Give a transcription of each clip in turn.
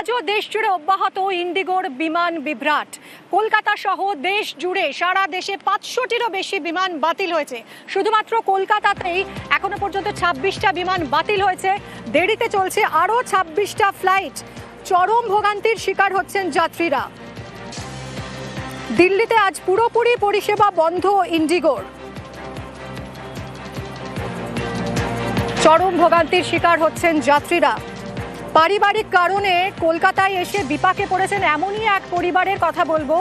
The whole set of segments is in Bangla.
আজও দেশ জুড়ে অব্যাহত ইন্ডিগোর বিমান বিভ্রাট। কলকাতা সহ দেশ জুড়ে সারা দেশে 500টিরও বেশি বিমান বাতিল হয়েছে। শুধুমাত্র কলকাতাতেই এখনো পর্যন্ত 26টা বিমান বাতিল হয়েছে। দেরিতে চলছে আরও 26টা ফ্লাইট। চরম ভোগান্তির শিকার হচ্ছেন যাত্রীরা। দিল্লিতে আজ পুরোপুরি পরিষেবা বন্ধ ইন্ডিগোর। চরম ভোগান্তির শিকার হচ্ছেন যাত্রীরা। পারিবারিক কারণে কলকাতায় এসে বিপাকে পড়েছেন এমনই এক পরিবারের কথা বলবো।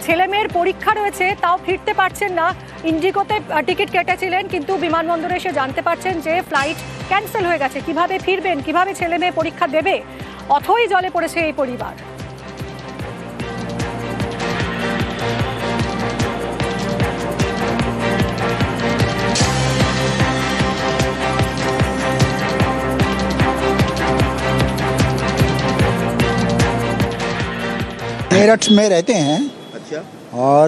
ছেলে মেয়ের পরীক্ষা রয়েছে, তাও ফিরতে পারছেন না। ইন্ডিগোতে টিকিট কেটেছিলেন, কিন্তু বিমানবন্দরে এসে জানতে পারছেন যে ফ্লাইট ক্যান্সেল হয়ে গেছে। কিভাবে ফিরবেন, কিভাবে ছেলে মেয়ে পরীক্ষা দেবে, অথই জলে পড়েছে এই পরিবার। मेरठ में रहते हैं। अच्छा। और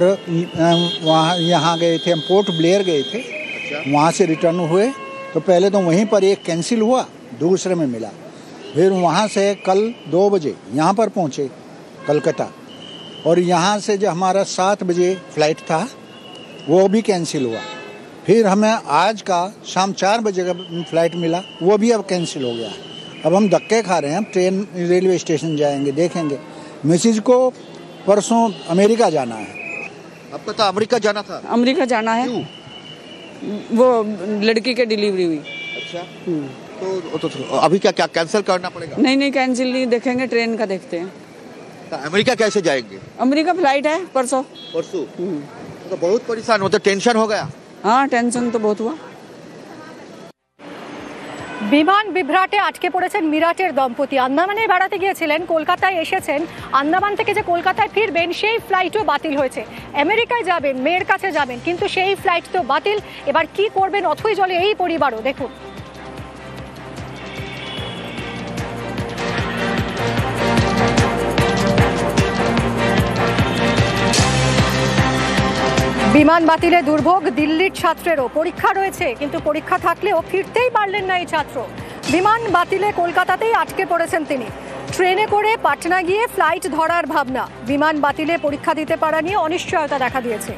वहाँ यहाँ गए थे, हम पोर्ट ब्लेयर गए थे। अच्छा। वहाँ से रिटर्न हुए तो पहले तो वहीं पर एक कैंसिल हुआ, दूसरे में मिला। फिर वहाँ से कल 2 बजे यहाँ पर पहुँचे कलकत्ता, और यहाँ से जो हमारा 7 बजे फ्लाइट था वो भी कैंसिल हुआ। फिर हमें आज का शाम 4 बजे का फ्लाइट मिला, वो भी अब कैंसिल हो गया। अब हम धक्के खा रहे हैं। ट्रेन रेलवे स्टेशन जाएंगे, देखेंगे। मिसिज को परसों अमेरिका जाना है। आपको तो अमेरिका जाना था? अमेरिका जाना है। वो लड़की की डिलीवरी हुई। अच्छा। तो अभी क्या कैंसिल करना पड़ेगा? नहीं कैंसिल नहीं, देखेंगे ट्रेन का देखते हैं। तो अमेरिका कैसे जाएंगे? अमेरिका फ्लाइट है परसों। तो बहुत परेशान हो, तो टेंशन हो गया? हाँ, टेंशन तो बहुत हुआ। বিমান বিভ্রাটে আটকে পড়েছেন মিরাটের দম্পতি। আন্দামানে বেড়াতে গিয়েছিলেন, কলকাতায় এসেছেন। আন্দামান থেকে যে কলকাতায় ফিরবেন সেই ফ্লাইটও বাতিল হয়েছে। আমেরিকায় যাবেন, মেয়ের কাছে যাবেন, কিন্তু সেই ফ্লাইট তো বাতিল। এবার কি করবেন অথই জলে এই পরিবারও। দেখুন। বিমান বাতিলে দুর্ভোগ দিল্লির ছাত্রেরও। পরীক্ষা রয়েছে, কিন্তু পরীক্ষা থাকলেও ফিরতেই পারলেন না এই ছাত্র। বিমান বাতিলে কলকাতাতেই আটকে পড়েছেন তিনি। ট্রেনে করে পাটনা গিয়ে ফ্লাইট ধরার ভাবনা। বিমান বাতিলে পরীক্ষা দিতে পারা নিয়ে অনিশ্চয়তা দেখা দিয়েছে।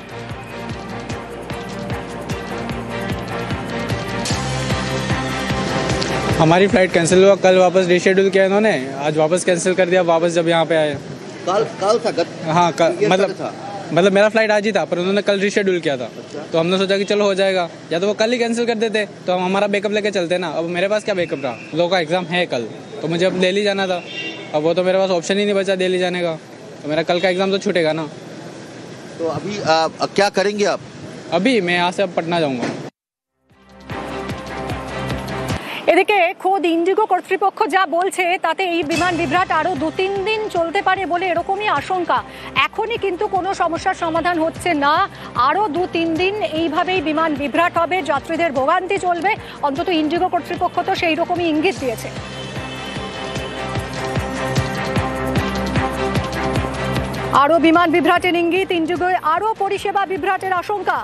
हमारी फ्लाइट कैंसिल हुआ, कल वापस रिशेड्यूल किया इन्होंने, आज वापस कैंसिल कर दिया। वापस जब यहाँ पे आए कल था? हाँ मतलब मेरा फ्लाइट आज ही था, पर उन्होंने कल रिशेड्यूल किया था। अच्छा। तो हमने सोचा कि चलो हो जाएगा, या तो वो कल ही कैंसिल कर देते तो हम हमारा बैकअप लेके चलते ना। अब मेरे पास क्या बैकअप रहा, लोगों का एग्जाम है कल, तो मुझे अब दिल्ली जाना था। अब वो तो मेरे पास ऑप्शन ही नहीं बचा दिल्ली जाने का, तो मेरा कल का एग्जाम तो छूटेगा ना। तो अभी क्या करेंगे आप? अभी मैं यहाँ से अब पटना जाऊँगा। এদিকে খোদ ইন্ডিগো কর্তৃপক্ষ যা বলছে তাতে এই বিমান বিভ্রাট আরো 2-3 দিন চলতে পারে বলে এরকমই আশঙ্কা। এখনই কিন্তু কোনো সমস্যার সমাধান হচ্ছে না। আরো 2-3 দিন এইভাবেই বিমান বিভ্রাট হবে, যাত্রীদের ভোগান্তি চলবে। অন্তত ইন্ডিগো কর্তৃপক্ষ তো সেই রকমই ইঙ্গিত দিয়েছে। আরো বিমান বিভ্রাটের ইঙ্গিত, ইন্ডিগোয় আরো পরিষেবা বিভ্রাটের আশঙ্কা।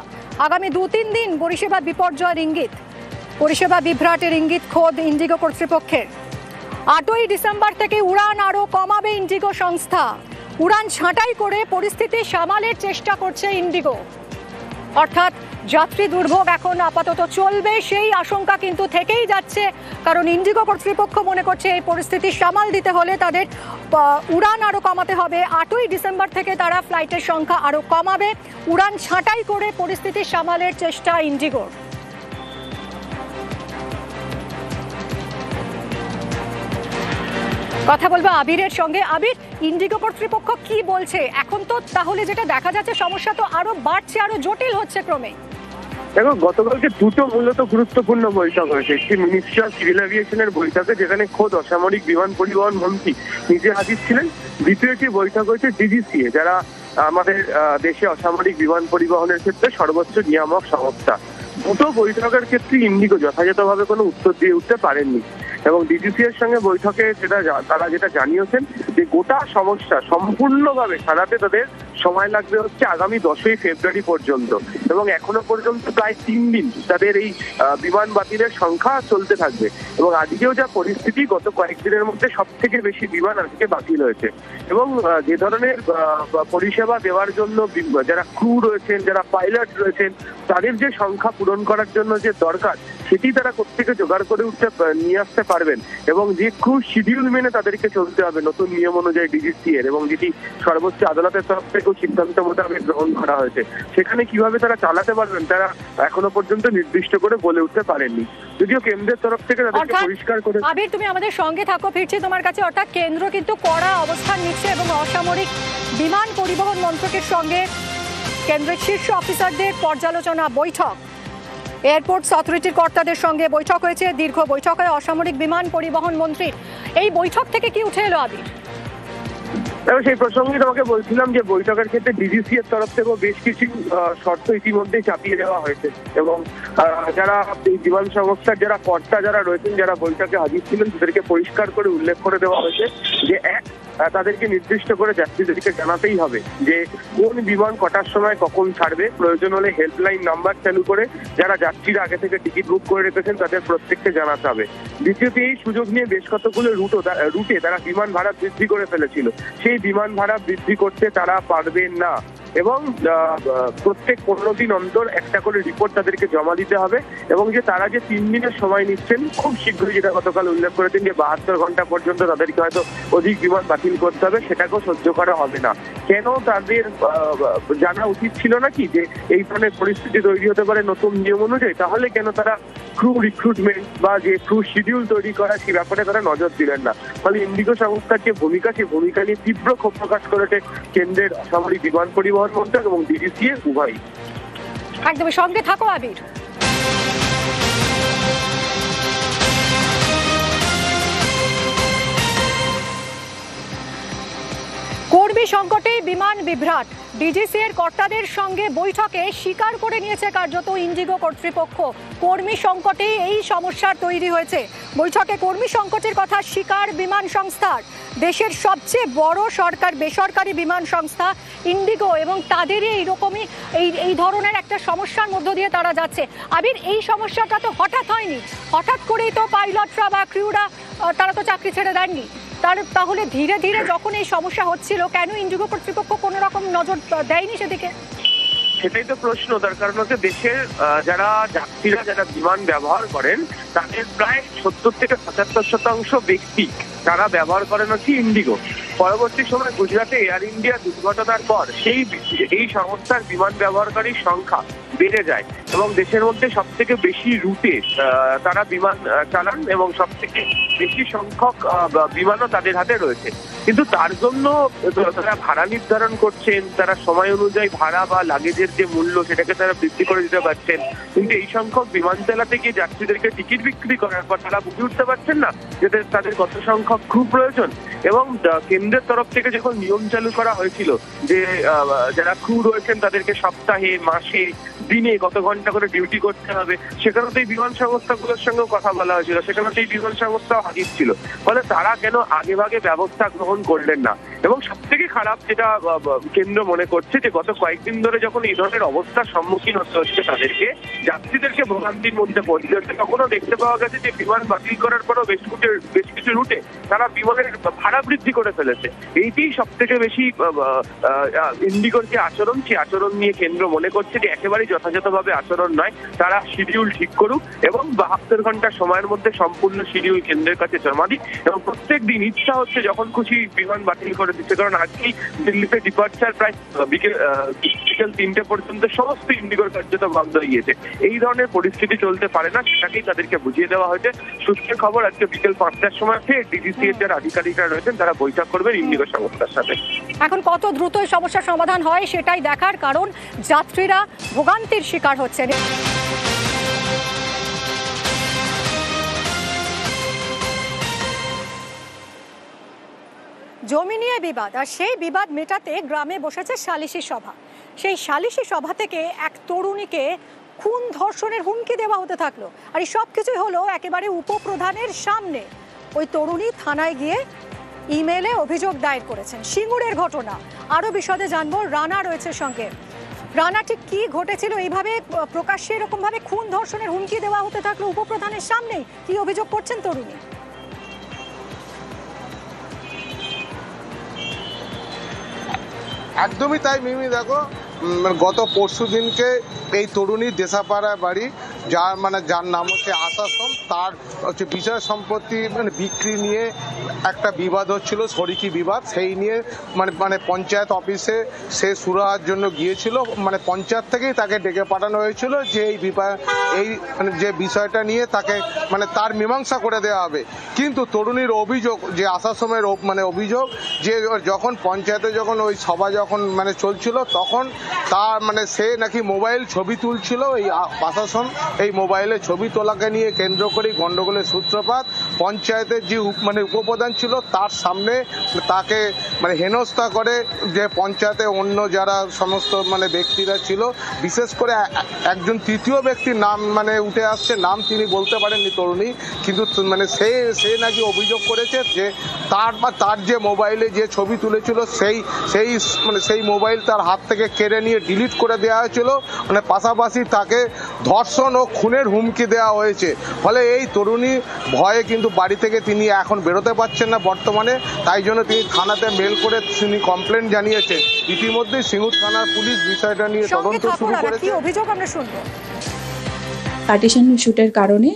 আগামী 2-3 দিন পরিষেবা বিপর্যয়ের ইঙ্গিত। পরিষেবা বিভ্রাটের ইঙ্গিত খোদ ইন্ডিগো কর্তৃপক্ষের। 8ই ডিসেম্বর থেকে উড়ান আরও কমাবে ইন্ডিগো সংস্থা। উড়ান ছাঁটাই করে পরিস্থিতি সামালের চেষ্টা করছে ইন্ডিগো। অর্থাৎ যাত্রী দুর্ভোগ এখন আপাতত চলবে, সেই আশঙ্কা কিন্তু থেকেই যাচ্ছে। কারণ ইন্ডিগো কর্তৃপক্ষ মনে করছে এই পরিস্থিতি সামাল দিতে হলে তাদের উড়ান আরও কমাতে হবে। 8ই ডিসেম্বর থেকে তারা ফ্লাইটের সংখ্যা আরও কমাবে। উড়ান ছাঁটাই করে পরিস্থিতি সামালের চেষ্টা ইন্ডিগোর। কথা বলবো আবিরের সঙ্গে। আবির, ইন্ডিগো কর্তৃপক্ষ কি বলছে এখন? তো তাহলে যেটা দেখা যাচ্ছে সমস্যা তো আরো বাড়ছে, আরো জটিল হচ্ছে ক্রমে। দেখো, গতকালকে দুটো মূলত গুরুত্বপূর্ণ বৈঠক হয়েছে। একটি মিনিস্ট্রি অফ সিভিল এভিয়েশনের বৈঠকে, যেখানে খোদ অসামরিক বিমান পরিবহন মন্ত্রী নিজে হাজির ছিলেন। দ্বিতীয়টি বৈঠক হয়েছে ডিজিসিএ, যারা আমাদের দেশে অসামরিক বিমান পরিবহনের ক্ষেত্রে সর্বোচ্চ নিয়ামক সংস্থা। দুটো বৈঠকের ক্ষেত্রে ইন্ডিগো যথাযথভাবে কোনো উত্তর দিয়ে উঠতে পারেননি। এবং ডিজিসি এর সঙ্গে বৈঠকে তারা যেটা জানিয়েছেন যে গোটা সমস্যা সম্পূর্ণভাবে সারাতে তাদের সময় লাগবে হচ্ছে আগামী 10ই ফেব্রুয়ারি পর্যন্ত, এবং এখনো পর্যন্ত প্রায় 3 দিন তাদের এই বিমান বাতিলের সংখ্যা চলতে থাকবে। এবং আজকেও যা পরিস্থিতি, গত কয়েকদিনের মধ্যে সব থেকে বেশি বিমান আজকে বাতিল হয়েছে। এবং যে ধরনের পরিষেবা দেওয়ার জন্য যারা ক্রু রয়েছেন, যারা পাইলট রয়েছেন, তাদের যে সংখ্যা পূরণ করার জন্য যে দরকার, সেটি তারা কোত্থেকে জোগাড় করে নিয়ে আসতে পারবেন। এবং যে ক্রু শিডিউল মেনে তাদেরকে চলতে হবে নতুন নিয়ম অনুযায়ী ডিজিসি এর, এবং যেটি সর্বোচ্চ আদালতের তরফ থেকেও সিদ্ধান্ত মোতাবেক গ্রহণ করা হয়েছে, সেখানে কিভাবে তারা চালাতে পারবেন তারা এখনো পর্যন্ত নির্দিষ্ট করে বলে উঠতে পারেননি। যদিও কেন্দ্রের তরফ থেকে তাদেরকে পরিষ্কার করে। আবির, তুমি আমাদের সঙ্গে থাকো, ফিরছি তোমার কাছে। অর্থাৎ কেন্দ্র কিন্তু কড়া অবস্থান নিচ্ছে এবং অসামরিক বিমান পরিবহন মন্ত্রকের সঙ্গে কেন্দ্রের শীর্ষ অফিসারদের পর্যালোচনা বৈঠক, এয়ারপোর্টস অথরিটির কর্তাদের সঙ্গে বৈঠক হয়েছে। দীর্ঘ বৈঠক হয় অসামরিক বিমান পরিবহন মন্ত্রীর। এই বৈঠক থেকে কি উঠে এলো আবির? সেই প্রসঙ্গে তোমাকে বলছিলাম যে বৈঠকের ক্ষেত্রে ডিজিসি এর তরফ থেকেও বেশ কিছু শর্ত ইতিমধ্যে চাপিয়ে দেওয়া হয়েছে, এবং যারা এই বিমান সংস্থার যারা কর্তা যারা রয়েছেন, যারা বৈঠকে হাজির ছিলেন, তাদেরকে পরিষ্কার করে উল্লেখ করে দেওয়া হয়েছে যে তাদেরকে নির্দিষ্ট করে যাত্রীদেরকে জানাতেই হবে যে কোন বিমান কটার সময় কখন ছাড়বে। প্রয়োজন হলে হেল্পলাইন নাম্বার চালু করে যারা যাত্রীরা আগে থেকে টিকিট বুক করে রেখেছেন তাদের প্রত্যেককে জানাতে হবে। দ্বিতীয়ত, এই সুযোগ নিয়ে বেশ কতগুলো রুটে তারা বিমান ভাড়া বৃদ্ধি করে ফেলেছিল, সেই বিমান ভাড়া বৃদ্ধি করতে তারা পারবেন না, এবং প্রত্যেক 15 দিন অন্তর একটা করে রিপোর্ট তাদেরকে জমা দিতে হবে। এবং যে তারা যে 3 দিনের সময় নিচ্ছেন, খুব শীঘ্রই, যেটা গতকাল উল্লেখ করেছেন যে 72 ঘন্টা পর্যন্ত তাদেরকে হয়তো অধিক বিমান বাতিল করতে হবে, সেটাকেও সহ্য করা হবে না। কেন তাদের জানা উচিত ছিল না কি যে এই ধরনের পরিস্থিতি তৈরি হতে পারে নতুন নিয়ম অনুযায়ী? তাহলে কেন তারা ক্রু রিক্রুটমেন্ট বা যে ক্রু শিডিউল তৈরি করা, সেই ব্যাপারে তারা নজর দিলেন না? ফলে ইন্ডিগো সংস্থার যে ভূমিকা, সেই ভূমিকা নিয়ে তীব্র ক্ষোভ প্রকাশ করেছে কেন্দ্রের সামরিক বিমান পরিবহন মন্ত্রক এবং ডিজিসি উভয়। একদমই সঙ্গে থাকো আবির। কর্মী সংকটে বিমান বিভ্রাট, ডিজিসি এর কর্তাদের সঙ্গে বৈঠকে স্বীকার করে নিয়েছে কার্যত ইন্ডিগো কর্তৃপক্ষ। কর্মী সংকটে এই সমস্যার তৈরি হয়েছে। বৈঠকে কর্মী সংকটের কথা স্বীকার বিমান সংস্থার। দেশের সবচেয়ে বড় বেসরকারি বিমান সংস্থা ইন্ডিগো, এবং তাদেরই এইরকমই এই ধরনের একটা সমস্যার মধ্য দিয়ে তারা যাচ্ছে। আবির, এই সমস্যাটা তো হঠাৎ হয়নি, হঠাৎ করেই তো পাইলটরা বা ক্রিউরা তারা তো চাকরি ছেড়ে দেননি। তাহলে ধীরে ধীরে যখন এই সমস্যা হচ্ছিল, কেন ইন্ডিগো কর্তৃপক্ষ কোনো রকম নজর দেয়নি সেদিকে? সেটাই তো প্রশ্ন। তার কারণ হচ্ছে দেশের যারা যাত্রীরা যারা বিমান ব্যবহার করেন, তাদের প্রায় 70 থেকে 75% ব্যক্তি তারা ব্যবহার করেন হচ্ছে ইন্ডিগো। পরবর্তী সময় গুজরাটে এয়ার ইন্ডিয়া দুর্ঘটনার পর এই সংস্থার বিমান ব্যবহারকারীর সংখ্যা বেড়ে যায়, এবং দেশের মধ্যে সব থেকে বেশি রুটে তারা বিমান চালান, এবং সব থেকে বেশি সংখ্যক বিমানও তাদের হাতে রয়েছে। কিন্তু তার জন্য তারা ভাড়া নির্ধারণ করছেন, তারা সময় অনুযায়ী ভাড়া বা লাগেজের যে মূল্য সেটাকে তারা বৃদ্ধি করে দিতে পারছেন, কিন্তু এই সংখ্যক বিমান চালাতে গিয়ে যাত্রীদেরকে টিকিট বিক্রি করার পর তারা বুঝে উঠতে পারছেন না যে তাদের কত সংখ্যক ক্রু প্রয়োজন। এবং কেন্দ্রের তরফ থেকে যখন নিয়ম চালু করা হয়েছিল যে যারা ক্রু রয়েছেন তাদেরকে সপ্তাহে, মাসে, দিনে কত ঘন্টা করে ডিউটি করতে হবে, সেখানে তো এই বিমান সংস্থাগুলোর সঙ্গে কথা বলা হয়েছিল, সেখানে তো এই বিমান সংস্থাও হাজির ছিল। ফলে তারা কেন আগে ভাগে ব্যবস্থা গ্রহণ করলেন না? এবং সব থেকে খারাপ যেটা কেন্দ্র মনে করছে যে গত কয়েকদিন ধরে যখন এই ধরনের অবস্থার সম্মুখীন হতে হচ্ছে তাদেরকে, যাত্রীদেরকে ভোগান্তির মধ্যে পড়তে হচ্ছে, তখনও দেখতে পাওয়া গেছে যে বিমান বাতিল করার পরও বেশ কিছু রুটে তারা বিমানের ভাড়া বৃদ্ধি করে ফেলেছে। এইটি সব থেকে বেশি ইন্ডিগোর যে আচরণ, সেই আচরণ নিয়ে কেন্দ্র মনে করছে যে একেবারেই যথাযথভাবে আচরণ নয়। তারা শিডিউল ঠিক করুক এবং 72 ঘন্টা সময়ের মধ্যে সম্পূর্ণ শিডিউল কেন্দ্রের কাছে জমা দিক, এবং প্রত্যেক দিন ইচ্ছা হচ্ছে যখন খুশি বিমান বাতিল করে দিচ্ছে। কারণ আজকেই দিল্লিতে ডিপার্চার প্রায় বিকেল 3টে পর্যন্ত সমস্ত ইন্ডিগোর কার্যত বন্ধ হয়ে গিয়েছে। এই ধরনের পরিস্থিতি চলতে পারে না, সেটাকেই তাদেরকে বুঝিয়ে দেওয়া হয়েছে। সূত্রের খবর, আজকে বিকেল 5টার সময় ডিজিসি এর যারা আধিকারিকরা রয়েছেন তারা বৈঠক করবেন ইন্ডিগো সংস্থার সাথে। এখন কত দ্রুত এই সমস্যার সমাধান হয় সেটাই দেখার, কারণ যাত্রীরা ভোগান্তির শিকার হচ্ছেন। জমি নিয়ে বিবাদ, আর সেই বিবাদ মেটাতে গ্রামে বসেছে সালিশি সভা। সেই সালিশি সভা থেকে এক তরুণীকে খুন ধর্ষণের হুমকি দেওয়া হতে থাকলো, আর এই সব কিছুই হলো একেবারে উপপ্রধানের সামনে। ওই তরুণী থানায় গিয়ে ইমেলে অভিযোগ দায়ের করেছেন। সিঙ্গুরের ঘটনা আরো বিশদে জানবো, রানা রয়েছে সঙ্গে। রানা, ঠিক কি ঘটেছিল? এইভাবে প্রকাশ্যে এরকম ভাবে খুন ধর্ষণের হুমকি দেওয়া হতে থাকলো উপপ্রধানের সামনে, কি অভিযোগ করছেন তরুণী? একদমই তাই মিমি, দেখো গত পরশু দিনকে এই তরুণীর দেশাপাড়া বাড়ি, যার নাম হচ্ছে আশাসন, তার হচ্ছে বিষয় সম্পত্তি বিক্রি নিয়ে একটা বিবাদ হচ্ছিল, শরিকি বিবাদ। সেই নিয়ে মানে পঞ্চায়েত অফিসে সে সুরাহার জন্য গিয়েছিল। পঞ্চায়েত থেকেই তাকে ডেকে পাঠানো হয়েছিল যে এই যে বিষয়টা নিয়ে তাকে তার মীমাংসা করে দেওয়া হবে। কিন্তু তরুণীর অভিযোগ, যে আশাসমের অভিযোগ, যে যখন পঞ্চায়েতে যখন ওই সভা যখন চলছিল, তখন তার সে নাকি মোবাইল ছবি তুলছিল। এই আশাসন এই মোবাইলে ছবি তোলাকে নিয়ে কেন্দ্র করে গন্ডগোলের সূত্রপাত। পঞ্চায়েতের যে উপপ্রধান ছিল তার সামনে তাকে হেনস্থা করে, যে পঞ্চায়েতে অন্য যারা সমস্ত ব্যক্তিরা ছিল, বিশেষ করে একজন তৃতীয় ব্যক্তির নাম উঠে আসছে, নাম তিনি বলতে পারেননি তরুণী, কিন্তু সে নাকি অভিযোগ করেছে যে তার যে মোবাইলে যে ছবি তুলেছিল সেই মোবাইল তার হাত থেকে কেড়ে নিয়ে ডিলিট করে দেওয়া হয়েছিল। পাশাপাশি তাকে ধর্ষণ ও খুনের হুমকি দেওয়া হয়েছে। ফলে এই তরুণী ভয়ে কিন্তু বাড়ি থেকে তিনি এখন বেরোতে পারছেন না বর্তমানে। তাই জন্য তিনি থানাতে মেল করে তিনি কমপ্লেন জানিয়েছেন। ইতিমধ্যেই সিঙ্গুর থানার পুলিশ বিষয়টা নিয়ে তদন্ত শুরু করেছে। কি অভিযোগ আমরা শুনবো? পার্টিশন শুটের কারণে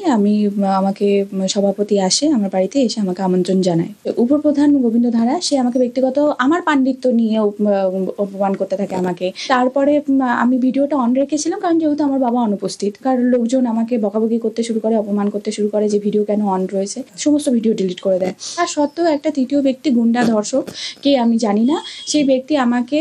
আমাকে সভাপতি আসে আমার বাড়িতে, এসে আমাকে আমন্ত্রণ জানায়। উপপ্রধান গোবিন্দ ধারা সে আমাকে ব্যক্তিগত আমার পাণ্ডিত্য নিয়ে অপমান করতে থাকে আমাকে। তারপরে আমি ভিডিওটা অন রেখেছিলাম, কারণ যেহেতু আমার বাবা অনুপস্থিত, কারণ লোকজন আমাকে বকাবকি করতে শুরু করে, অপমান করতে শুরু করে যে ভিডিও কেন অন রয়েছে, সমস্ত ভিডিও ডিলিট করে দেয়। আর সত্ত্বেও একটা তৃতীয় ব্যক্তি, গুন্ডা ধর্ষক কে আমি জানি না, সেই ব্যক্তি আমাকে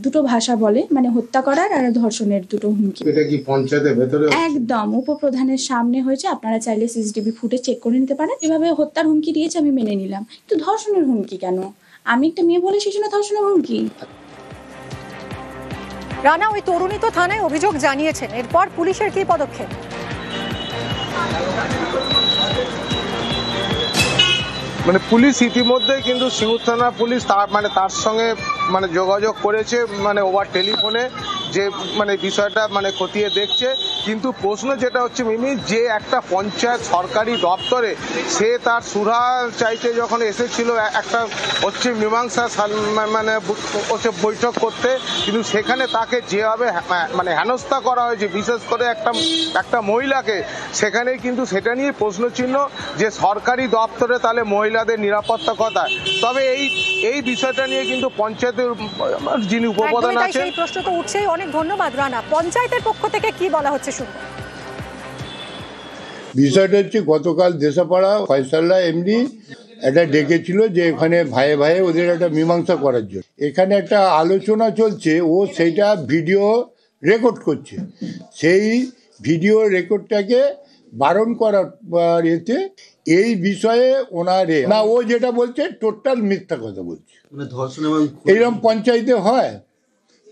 দুটো ভাষা বলে, হত্যা করার আর ধর্ষণের দুটো হুমকি। এটা কি পঞ্চায়েতের ভেতরে? একদম উপপ্রধানের সামনে হয়েছে, আপনারা চাইলে সিসিটিভি ফুটেজ চেক করে নিতে পারেন। এভাবে হত্যার হুমকি দিয়েছে, আমি মেনে নিলাম, কিন্তু ধর্ষণের হুমকি কেন? আমি একটা মেয়ে বলে সেই জন্য ধর্ষণের হুমকি? রানা, ওই তরুণী তো থানায় অভিযোগ জানিয়েছেন, এরপর পুলিশের কি পদক্ষেপ? পুলিশ ইতিমধ্যে কিন্তু সিঙ্গুর থানা পুলিশ তার সঙ্গে যোগাযোগ করেছে ওভার টেলিফোনে, যে বিষয়টা খতিয়ে দেখছে। কিন্তু প্রশ্ন যেটা হচ্ছে মিমি, যে একটা পঞ্চায়েত সরকারি দপ্তরে সে তার সুরাহা চাইতে যখন এসেছিল একটা হচ্ছে মীমাংসা হচ্ছে বৈঠক করতে, কিন্তু সেখানে তাকে যেভাবে হেনস্থা করা হয়েছে, বিশেষ করে একটা মহিলাকে, সেখানে কিন্তু সেটা নিয়ে প্রশ্নচিহ্ন যে সরকারি দপ্তরে তাহলে মহিলাদের নিরাপত্তা কোথায়। তবে এই বিষয়টা নিয়ে কিন্তু পঞ্চায়েতের যিনি উপপ্রধান আছেন, সেই প্রশ্ন তো উঠছেই। অনেক ধন্যবাদ রানা। পঞ্চায়েতের পক্ষ থেকে কি বলা হচ্ছে শুনবো। বিষয়টা হচ্ছে, গতকাল দেশাপাড়া ফয়সাল্লাহ এমনি একটা ডেকেছিল যে এখানে ভাইয়ে ভাইয়ে ওদের একটা মীমাংসা করার জন্য। এখানে একটা আলোচনা চলছে, ও সেইটা ভিডিও রেকর্ড করছে। সেই ভিডিও রেকর্ডটাকে বারণ করার এতে এই বিষয়ে ওনারে না, ও যেটা বলছে টোটাল মিথ্যা কথা বলছে। এইরকম পঞ্চায়েতে হয়?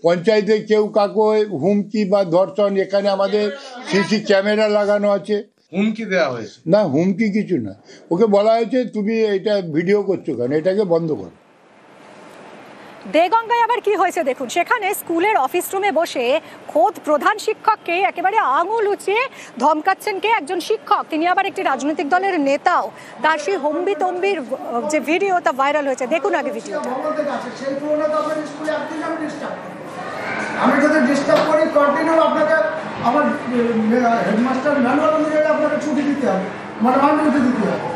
পঞ্চায়েতে কেউ কাকু হুমকি বা ধর্ষণ, এখানে আমাদের সিসি ক্যামেরা লাগানো আছে। হুমকি দেওয়া হয়েছে? না, হুমকি কিছু না, ওকে বলা হয়েছে তুমি এটা ভিডিও করছো কেন, এটাকে বন্ধ করো। দেগঙ্গায় আবার কি হয়েছে দেখুন। সেখানে স্কুলের অফিস রুমে বসে খোদ প্রধান শিক্ষককে একেবারে আঙুল উঁচিয়ে ধমকাচ্ছেন কে? একজন শিক্ষক, তিনি আবার একটি রাজনৈতিক দলের নেতাও। তার সেই হম্বি তম্বির যে ভিডিও, তা ভাইরাল হয়েছে, দেখুন আগে ভিডিওটা। আমি যদি ডিস্টার্ব করি কন্টিনিউ, আপনাকে আমার হেডমাস্টার ম্যানুয়াল অনুযায়ী আপনাকে ছুটি দিতে হবে, মানবিকতা দিতে হবে।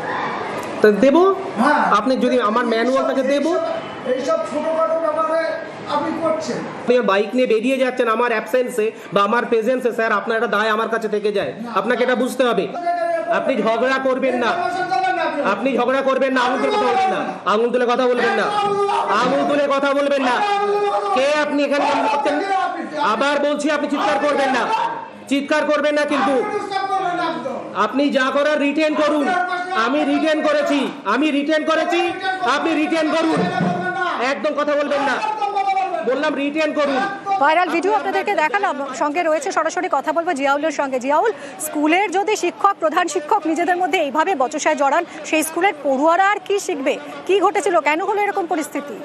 তো দেবো? হ্যাঁ, আপনি যদি আমার ম্যানুয়ালটাকে দেবো। এইসব ছোটখাটো ব্যাপারে আপনি করছেন। আপনি বাইক নিয়ে বেরিয়ে যাচ্ছেন আমার অ্যাবসেন্সে বা আমার প্রেজেন্সে, স্যার আপনার একটা দায় আমার কাছে থেকে যায়, আপনাকে এটা বুঝতে হবে। আপনি ঝগড়া করবেন না, আপনি ঝগড়া করবেন না, আঙুল তুলে কথা বলবেন না, আঙুল তুলে কথা বলবেন না, আঙুল তুলে কথা বলবেন না। কে আপনি এখানে করছেন? আবার বলছি, আপনি চিৎকার করবেন না, চিৎকার করবেন না। কিন্তু আপনি যা করার রিটেন করুন। আমি রিটেন করেছি, আপনি রিটেন করুন। একদম কথা বলবেন না, বললাম রিটেন করুন। ভাইরাল ভিডিও আপনাদেরকে দেখালাম, সঙ্গে রয়েছে সরাসরি কথা বলবো জিয়াউলের সঙ্গে। জিয়াউল, স্কুলের যদি শিক্ষক, প্রধান শিক্ষক নিজেদের মধ্যে এইভাবে বচসায় জড়ান, সেই স্কুলের পড়ুয়ারা আর কি শিখবে? কি ঘটেছিল, কেন হলো এরকম পরিস্থিতি?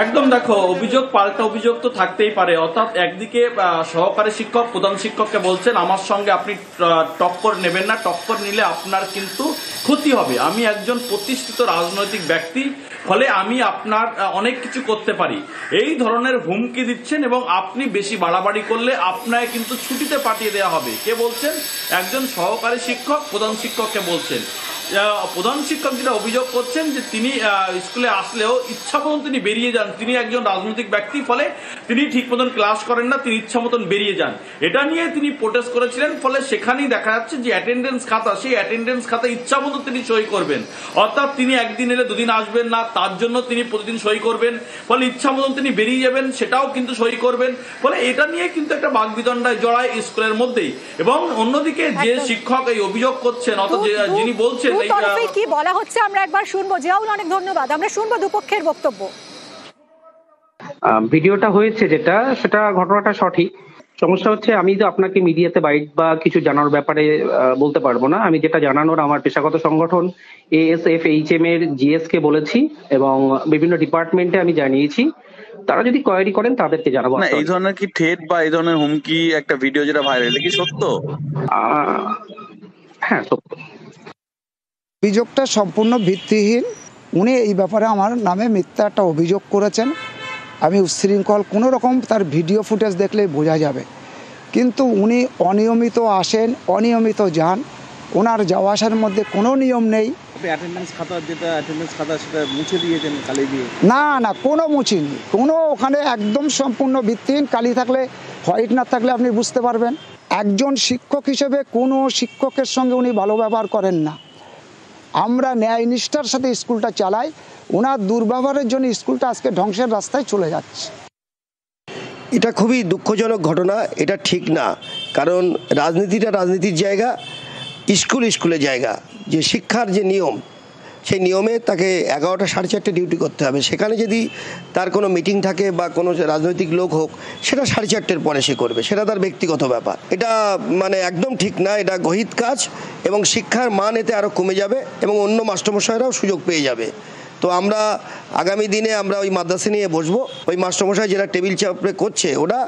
একদম, দেখো, অভিযোগ পাল্টা অভিযোগ তো থাকতেই পারে। অর্থাৎ একদিকে সহকারী শিক্ষক প্রধান শিক্ষককে বলছেন আমার সঙ্গে আপনি টক্কর নেবেন না, টক্কর নিলে আপনার কিন্তু ক্ষতি হবে। আমি একজন প্রতিষ্ঠিত রাজনৈতিক ব্যক্তি, ফলে আমি আপনার অনেক কিছু করতে পারি, এই ধরনের হুমকি দিচ্ছেন এবং আপনি বেশি বাড়াবাড়ি করলে আপনাকে কিন্তু ছুটিতে পাঠিয়ে দেওয়া হবে। কে বলছেন? একজন সহকারী শিক্ষক প্রধান শিক্ষককে বলছেন। প্রধান শিক্ষক যেটা অভিযোগ করছেন যে তিনি স্কুলে আসলেও ইচ্ছা মতন তিনি বেরিয়ে যান। তিনি একজন রাজনৈতিক ব্যক্তি, ফলে তিনি ঠিক মতন ক্লাস করেন না, তিনি ইচ্ছা মতন বেরিয়ে যান। এটা নিয়ে তিনি প্রোটেস্ট করেছিলেন। ফলে সেখানেই দেখা যাচ্ছে যে অ্যাটেন্ডেন্স খাতা, সেই অ্যাটেন্ডেন্স খাতা ইচ্ছা মতন তিনি সই করবেন। অর্থাৎ তিনি একদিন এলে দুদিন আসবেন না, তার জন্য তিনি প্রতিদিন সই করবেন। ফলে ইচ্ছা মতন তিনি বেরিয়ে যাবেন, সেটাও কিন্তু সই করবেন। ফলে এটা নিয়ে কিন্তু একটা বাগবিতণ্ডায় জড়ায় স্কুলের মধ্যেই। এবং অন্যদিকে যে শিক্ষক এই অভিযোগ করছেন, অর্থাৎ যিনি বলছেন কি বলা হচ্ছে আমরা একবার শুনবো। জিয়াউল, অনেক ধন্যবাদ। আমরা শুনবো দুপক্ষের বক্তব্য। ভিডিওটা হয়েছে যেটা, সেটা ঘটনাটা সঠিক। সমস্যা হচ্ছে আমি তো আপনাকে মিডিয়াতে বাইট বা কিছু জানার ব্যাপারে বলতে পারবো না। আমি যেটা জানানোর আমার পেশাগত সংগঠন ASFHM এর GS কে বলেছি এবং বিভিন্ন ডিপার্টমেন্টে আমি জানিয়েছি। তারা যদি কোয়ারি করেন তাদেরকে জানাবো। না, এই ধরনের কি থ্রেট বা এই ধরনের হুমকি, একটা ভিডিও যেটা ভাইরাল, এটা কি সত্য? হ্যাঁ, সত্য। অভিযোগটা সম্পূর্ণ ভিত্তিহীন। উনি এই ব্যাপারে আমার নামে মিথ্যা একটা অভিযোগ করেছেন। আমি উচ্ছৃঙ্খল, কোনো রকম তার ভিডিও ফুটেজ দেখলেই বোঝা যাবে। কিন্তু উনি অনিয়মিত আসেন, অনিয়মিত যান, ওনার যাওয়া আসার মধ্যে কোনো নিয়ম নেই। অ্যাটেন্ডেন্স খাতা, যেটা অ্যাটেন্ডেন্স খাতা, সেটা মুছে দিয়েছেন কালি দিয়ে? না না, কোনো মুছিনি, কোনো, ওখানে একদম সম্পূর্ণ ভিত্তিহীন। কালি থাকলে, হোয়াইট না থাকলে আপনি বুঝতে পারবেন। একজন শিক্ষক হিসেবে কোনো শিক্ষকের সঙ্গে উনি ভালো ব্যবহার করেন না। আমরা ন্যায় নিষ্ঠার সাথে স্কুলটা চালাই, ওনার দুর্ব্যবহারের জন্য স্কুলটা আজকে ধ্বংসের রাস্তায় চলে যাচ্ছে। এটা খুবই দুঃখজনক ঘটনা, এটা ঠিক না। কারণ রাজনীতিটা রাজনীতির জায়গা, স্কুল স্কুলের জায়গা। যে শিক্ষার যে নিয়ম, সেই নিয়মে তাকে 11টা 4:30 ডিউটি করতে হবে। সেখানে যদি তার কোনো মিটিং থাকে বা কোনো রাজনৈতিক লোক হোক, সেটা 4:30 পরে সে করবে, সেটা তার ব্যক্তিগত ব্যাপার। এটা মানে একদম ঠিক না, এটা গহিত কাজ এবং শিক্ষার মান এতে আরও কমে যাবে এবং অন্য মাস্টারমশাইরাও সুযোগ পেয়ে যাবে। তো আমরা আগামী দিনে আমরা ওই মাদ্রাসা নিয়ে বসবো। ওই মাস্টারমশাই যেটা টেবিল চাপড়ে করছে, ওটা